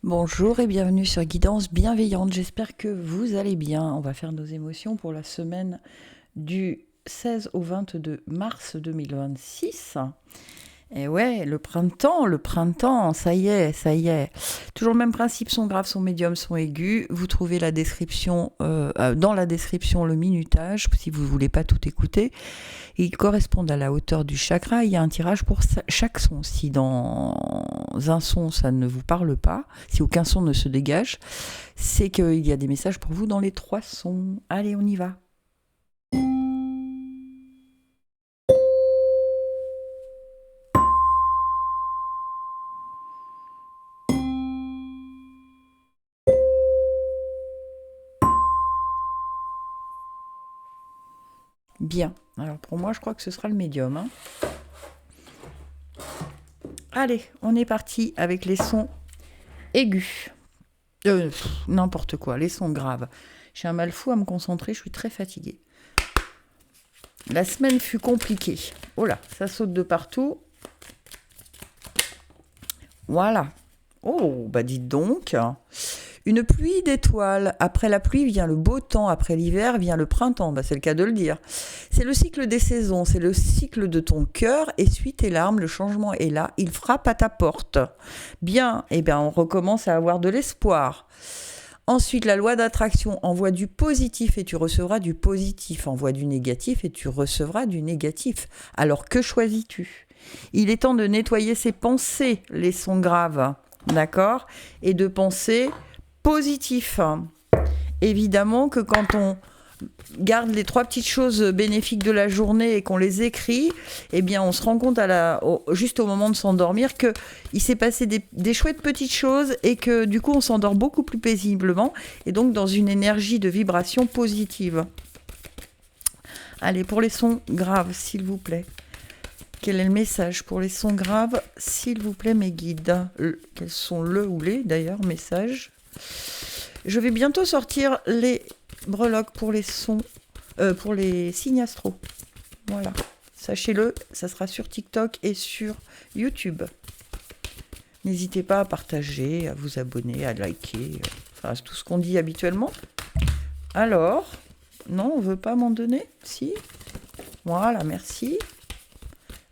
Bonjour et bienvenue sur Guidance Bienveillante. J'espère que vous allez bien. On va faire nos émotions pour la semaine du 16 au 22 mars 2026. Et ouais, le printemps, ça y est, ça y est. Toujours le même principe, son grave, son médium, son aigu. Vous trouvez la description, dans la description le minutage, si vous ne voulez pas tout écouter. Ils correspondent à la hauteur du chakra. Il y a un tirage pour chaque son. Si dans un son, ça ne vous parle pas, si aucun son ne se dégage, c'est qu'il y a des messages pour vous dans les 3 sons. Allez, on y va. Bien. Alors pour moi, je crois que ce sera le médium. Hein. Allez, on est parti avec les sons aigus. N'importe quoi, les sons graves. J'ai un mal fou à me concentrer, je suis très fatiguée. La semaine fut compliquée. Oh là, ça saute de partout. Voilà. Oh, bah dites donc. Une pluie d'étoiles. Après la pluie vient le beau temps. Après l'hiver vient le printemps. Bah, c'est le cas de le dire. C'est le cycle des saisons. C'est le cycle de ton cœur. Essuie tes larmes. Le changement est là. Il frappe à ta porte. Bien. Eh bien, on recommence à avoir de l'espoir. Ensuite, la loi d'attraction envoie du positif et tu recevras du positif. Envoie du négatif et tu recevras du négatif. Alors, que choisis-tu ? Il est temps de nettoyer ses pensées, les sons graves, d'accord ? Et de penser positif. Évidemment que quand on garde les 3 petites choses bénéfiques de la journée et qu'on les écrit, eh bien on se rend compte juste au moment de s'endormir qu'il s'est passé des chouettes petites choses et que du coup on s'endort beaucoup plus paisiblement et donc dans une énergie de vibration positive. Allez, pour les sons graves, s'il vous plaît. Quel est le message pour les sons graves, s'il vous plaît, mes guides ? Quels sont ou les, d'ailleurs, messages ? Je vais bientôt sortir les breloques pour les sons, pour les signes astro. Voilà. Sachez-le, ça sera sur TikTok et sur YouTube. N'hésitez pas à partager, à vous abonner, à liker, enfin tout ce qu'on dit habituellement. Alors, non, on veut pas m'en donner ? Si ? Voilà, merci.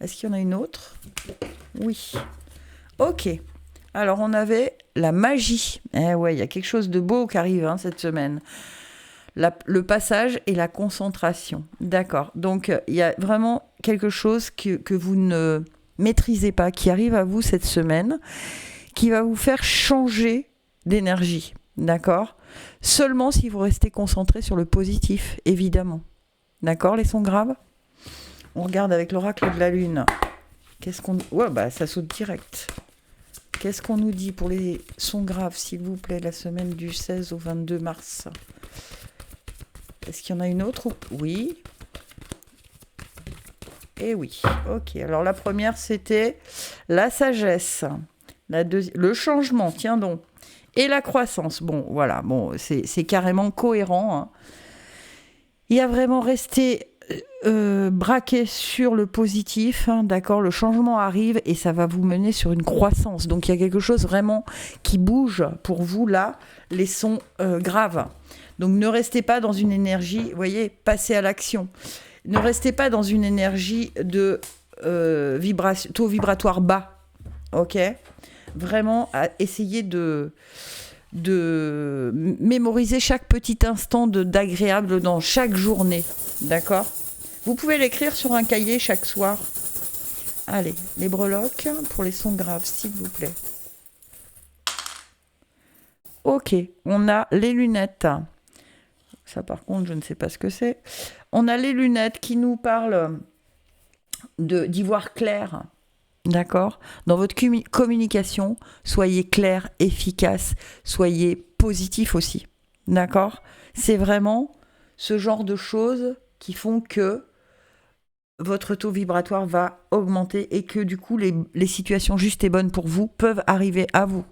Est-ce qu'il y en a une autre ? Oui. Ok. Alors, on avait la magie. Eh ouais, il y a quelque chose de beau qui arrive cette semaine. Le passage et la concentration. D'accord. Donc, il y a vraiment quelque chose que vous ne maîtrisez pas, qui arrive à vous cette semaine, qui va vous faire changer d'énergie. D'accord ? Seulement si vous restez concentré sur le positif, évidemment. D'accord, les sons graves ? On regarde avec l'oracle de la lune. Qu'est-ce qu'on... Ouais, bah ça saute direct. Qu'est-ce qu'on nous dit pour les sons graves, s'il vous plaît, la semaine du 16 au 22 mars ? Est-ce qu'il y en a une autre ? Oui. Eh oui. Ok. Alors la première, c'était la sagesse. Le changement, tiens donc. Et la croissance. Bon, voilà. Bon, c'est carrément cohérent. Hein. Il y a vraiment resté... braqué sur le positif, d'accord, le changement arrive et ça va vous mener sur une croissance. Donc il y a quelque chose vraiment qui bouge pour vous là, les sons graves. Donc ne restez pas dans une énergie, vous voyez, passez à l'action. Ne restez pas dans une énergie de taux vibratoire bas, ok ? Vraiment, essayez de mémoriser chaque petit instant d'agréable dans chaque journée, d'accord ? Vous pouvez l'écrire sur un cahier chaque soir. Allez, les breloques pour les sons graves, s'il vous plaît. Ok, on a les lunettes. Ça, par contre, je ne sais pas ce que c'est. On a les lunettes qui nous parlent d'y voir clair. D'accord ? Dans votre communication, soyez clair, efficace, soyez positif aussi. D'accord ? C'est vraiment ce genre de choses qui font que votre taux vibratoire va augmenter et que du coup, les situations justes et bonnes pour vous peuvent arriver à vous.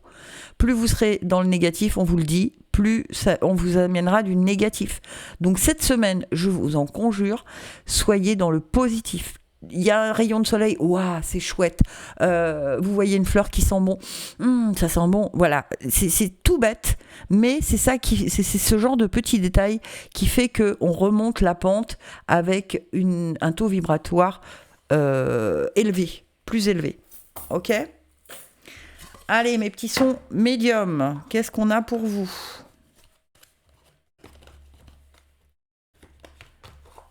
Plus vous serez dans le négatif, on vous le dit, plus on vous amènera du négatif. Donc cette semaine, je vous en conjure, soyez dans le positif. il y a un rayon de soleil, waouh, c'est chouette. Vous voyez une fleur qui sent bon, ça sent bon. Voilà, c'est tout bête, mais c'est c'est ce genre de petits détails qui fait que on remonte la pente avec un taux vibratoire élevé, plus élevé. Ok ? Allez, mes petits sons médiums, qu'est-ce qu'on a pour vous ?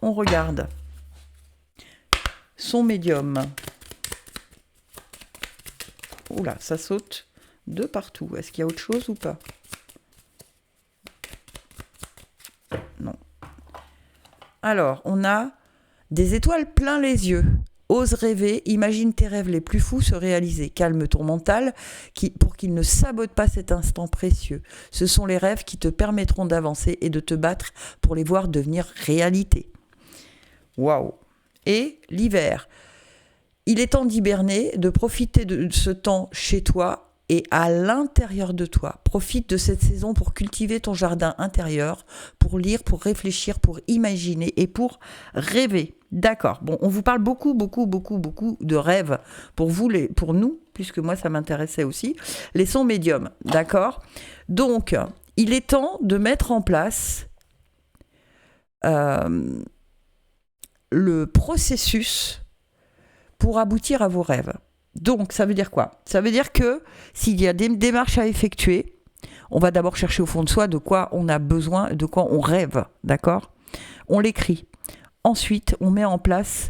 On regarde. Son médium. Oula, ça saute de partout. Est-ce qu'il y a autre chose ou pas ? Non. Alors, on a des étoiles plein les yeux. Ose rêver, imagine tes rêves les plus fous se réaliser. Calme ton mental pour qu'il ne sabote pas cet instant précieux. Ce sont les rêves qui te permettront d'avancer et de te battre pour les voir devenir réalité. Waouh! Et l'hiver. Il est temps d'hiberner, de profiter de ce temps chez toi et à l'intérieur de toi. Profite de cette saison pour cultiver ton jardin intérieur, pour lire, pour réfléchir, pour imaginer et pour rêver. D'accord. Bon, on vous parle beaucoup de rêves pour vous, pour nous, puisque moi ça m'intéressait aussi, les sons médiums. D'accord. Donc, il est temps de mettre en place le processus pour aboutir à vos rêves. Donc, ça veut dire quoi ? Ça veut dire que s'il y a des démarches à effectuer, on va d'abord chercher au fond de soi de quoi on a besoin, de quoi on rêve, d'accord ? On l'écrit. Ensuite, on met en place,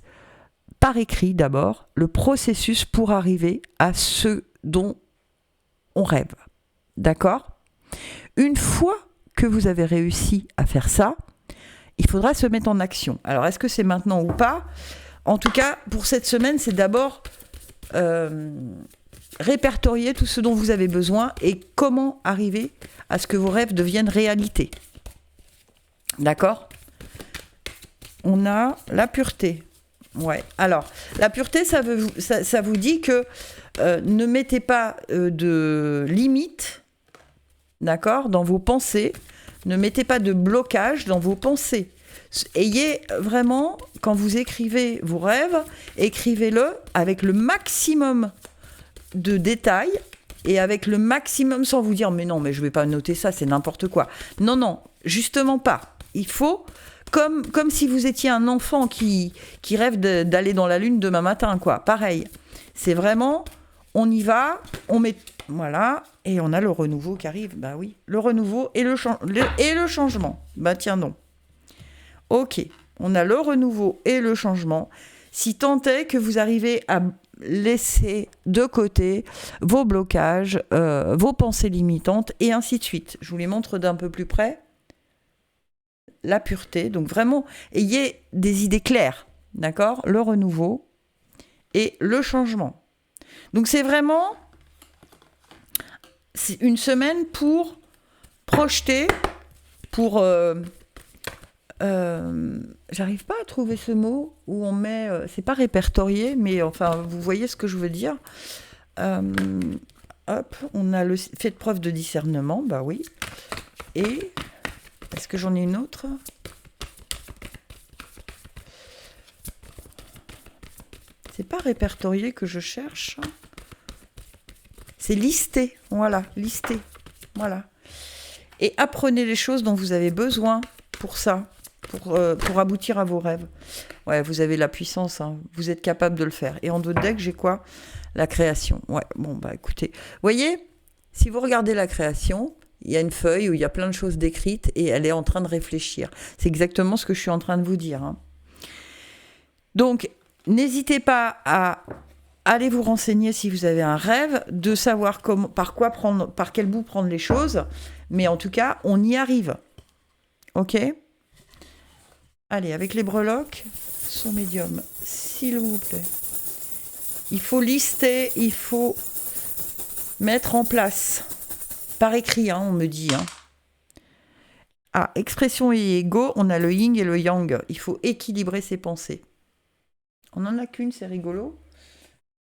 par écrit d'abord, le processus pour arriver à ce dont on rêve, d'accord ? Une fois que vous avez réussi à faire ça, il faudra se mettre en action. Alors, est-ce que c'est maintenant ou pas ? En tout cas, pour cette semaine, c'est d'abord répertorier tout ce dont vous avez besoin et comment arriver à ce que vos rêves deviennent réalité. D'accord ? On a la pureté. Ouais. Alors, la pureté, ça vous dit que ne mettez pas de limites, d'accord, dans vos pensées. Ne mettez pas de blocage dans vos pensées. Ayez vraiment, quand vous écrivez vos rêves, écrivez-le avec le maximum de détails et avec le maximum sans vous dire « mais non, mais je ne vais pas noter ça, c'est n'importe quoi ». Non, justement pas. Il faut, comme si vous étiez un enfant qui rêve d'aller dans la lune demain matin, quoi. Pareil. C'est vraiment, on y va, on met... Voilà, et on a le renouveau qui arrive. Bah oui, le renouveau et le changement. Bah tiens donc. Ok, on a le renouveau et le changement. Si tant est que vous arrivez à laisser de côté vos blocages, vos pensées limitantes, et ainsi de suite. Je vous les montre d'un peu plus près. La pureté, donc vraiment, ayez des idées claires, d'accord ? Le renouveau et le changement. Donc c'est vraiment... C'est une semaine pour projeter, pour... j'arrive pas à trouver ce mot où on met... c'est pas répertorié, mais enfin, vous voyez ce que je veux dire. Hop, on a fait preuve de discernement, bah oui. Et... Est-ce que j'en ai une autre ? C'est pas répertorié que je cherche. C'est lister, voilà, lister, voilà. Et apprenez les choses dont vous avez besoin pour ça, pour aboutir à vos rêves. Ouais, vous avez la puissance, hein, vous êtes capable de le faire. Et en dos de deck, j'ai quoi ? La création. Ouais, bon, bah écoutez, voyez, si vous regardez la création, il y a une feuille où il y a plein de choses décrites et elle est en train de réfléchir. C'est exactement ce que je suis en train de vous dire. Hein. Donc, n'hésitez pas à... Allez vous renseigner si vous avez un rêve, de savoir par quel bout prendre les choses. Mais en tout cas, on y arrive. Ok ? Allez, avec les breloques, son médium, s'il vous plaît. Il faut lister, il faut mettre en place. Par écrit, hein, on me dit. Hein. Ah, expression et ego, on a le yin et le yang. Il faut équilibrer ses pensées. On n'en a qu'une, c'est rigolo.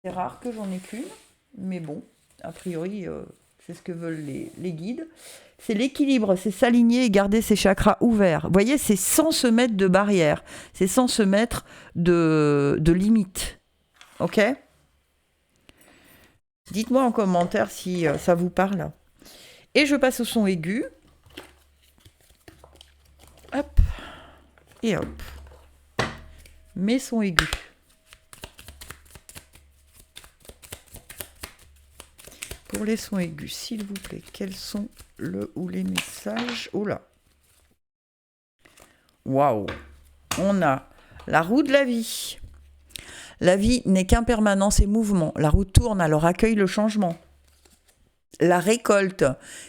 C'est rare que j'en ai qu'une, mais bon, a priori, C'est ce que veulent les guides. C'est l'équilibre, c'est s'aligner et garder ses chakras ouverts. Vous voyez, c'est sans se mettre de barrières, c'est sans se mettre de limites. Ok ? Dites-moi en commentaire si ça vous parle. Et je passe au son aigu. Hop. Et hop. Mes sons aigus. Pour les sons aigus, s'il vous plaît, quels sont les messages? Oula. Waouh. On a la roue de la vie. La vie n'est qu'impermanence et mouvement. La roue tourne, alors accueille le changement. La récolte.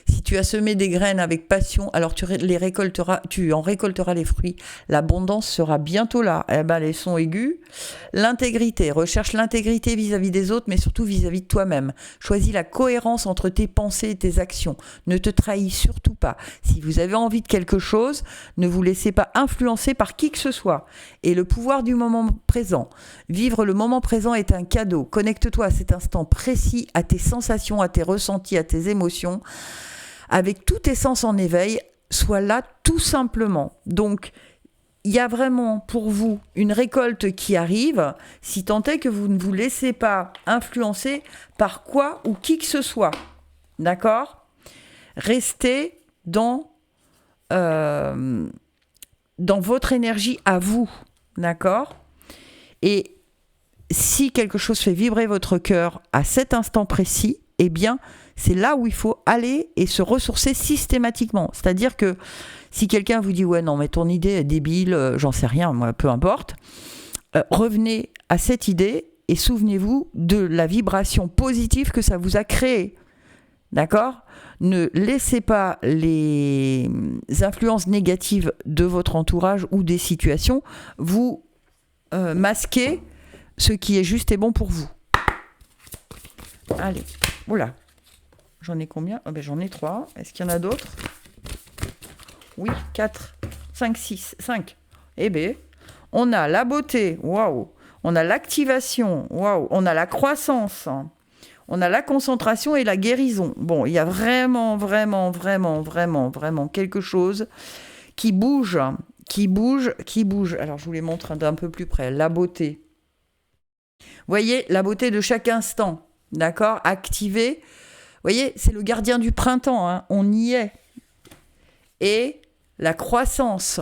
Si tu as semé des graines avec passion, alors tu en récolteras les fruits. L'abondance sera bientôt là. Eh ben, les sons aigus. L'intégrité. Recherche l'intégrité vis-à-vis des autres, mais surtout vis-à-vis de toi-même. Choisis la cohérence entre tes pensées et tes actions. Ne te trahis surtout pas. Si vous avez envie de quelque chose, ne vous laissez pas influencer par qui que ce soit. Et le pouvoir du moment présent. Vivre le moment présent est un cadeau. Connecte-toi à cet instant précis, à tes sensations, à tes ressentis, à tes émotions, avec tous tes sens en éveil, sois là tout simplement. Donc, il y a vraiment pour vous une récolte qui arrive, si tant est que vous ne vous laissez pas influencer par quoi ou qui que ce soit. D'accord ? Restez dans votre énergie à vous. D'accord ? Et si quelque chose fait vibrer votre cœur à cet instant précis, eh bien, c'est là où il faut aller et se ressourcer systématiquement. C'est-à-dire que si quelqu'un vous dit « Ouais, non, mais ton idée est débile, j'en sais rien, moi, peu importe », revenez à cette idée et souvenez-vous de la vibration positive que ça vous a créée. D'accord ? Ne laissez pas les influences négatives de votre entourage ou des situations vous masquer ce qui est juste et bon pour vous. Allez, oula. J'en ai combien ? J'en ai 3. Est-ce qu'il y en a d'autres ? Oui, 4, 5, 6, 5. Eh bien, on a la beauté, waouh. On a l'activation, waouh. On a la croissance. On a la concentration et la guérison. Bon, il y a vraiment quelque chose qui bouge. Alors, je vous les montre d'un peu plus près. La beauté. Voyez, la beauté de chaque instant. D'accord ? Activée. Vous voyez, c'est le gardien du printemps, hein, on y est. Et la croissance.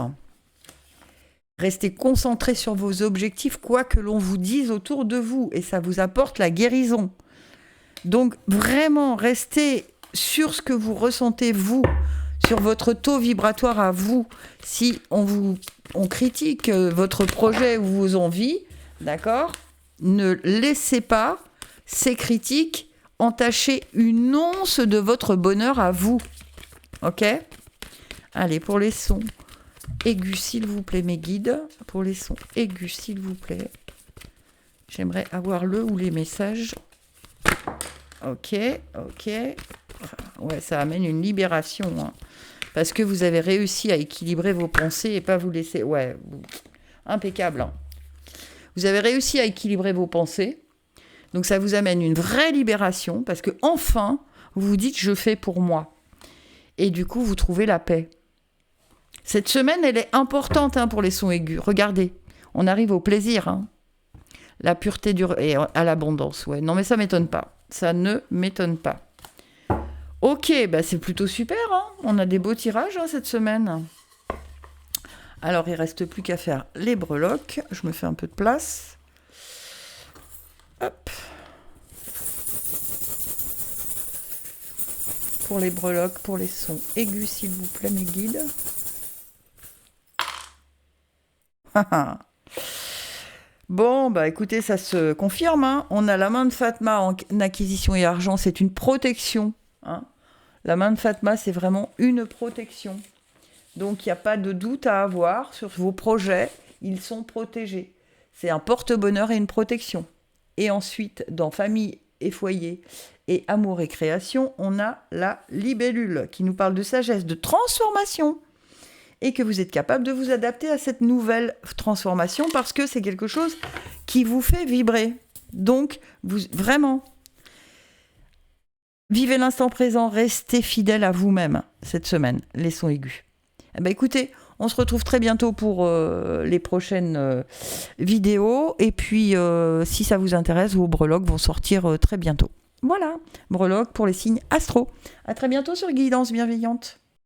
Restez concentrés sur vos objectifs, quoi que l'on vous dise autour de vous, et ça vous apporte la guérison. Donc, vraiment, restez sur ce que vous ressentez, vous, sur votre taux vibratoire à vous. Si on critique votre projet ou vos envies, d'accord ? Ne laissez pas ces critiques entacher une once de votre bonheur à vous. Ok ? Allez, pour les sons aigus, s'il vous plaît, mes guides. Pour les sons aigus, s'il vous plaît. J'aimerais avoir le ou les messages. Ok. Ouais, ça amène une libération. Hein. Parce que vous avez réussi à équilibrer vos pensées et pas vous laisser... Ouais, impeccable. Hein. Vous avez réussi à équilibrer vos pensées. Donc ça vous amène une vraie libération parce que enfin, vous vous dites « je fais pour moi ». Et du coup, vous trouvez la paix. Cette semaine, elle est importante pour les sons aigus. Regardez, on arrive au plaisir. Hein. La pureté et à l'abondance. Ouais. Non mais ça ne m'étonne pas. Ça ne m'étonne pas. Ok, c'est plutôt super. Hein. On a des beaux tirages cette semaine. Alors, il ne reste plus qu'à faire les breloques. Je me fais un peu de place. Hop. Pour les breloques, pour les sons aigus, s'il vous plaît, mes guides. Bon, écoutez, ça se confirme. Hein. On a la main de Fatma en acquisition et argent. C'est une protection. Hein. La main de Fatma, c'est vraiment une protection. Donc, il n'y a pas de doute à avoir sur vos projets. Ils sont protégés. C'est un porte-bonheur et une protection. Et ensuite, dans famille et foyer et amour et création, on a la libellule qui nous parle de sagesse, de transformation. Et que vous êtes capable de vous adapter à cette nouvelle transformation parce que c'est quelque chose qui vous fait vibrer. Donc, vraiment, Vivez l'instant présent, restez fidèles à vous-même cette semaine, les sons aigus. Eh ben, écoutez, on se retrouve très bientôt pour les prochaines vidéos. Et puis, si ça vous intéresse, vos breloques vont sortir très bientôt. Voilà, breloques pour les signes astro. À très bientôt sur Guidance Bienveillante.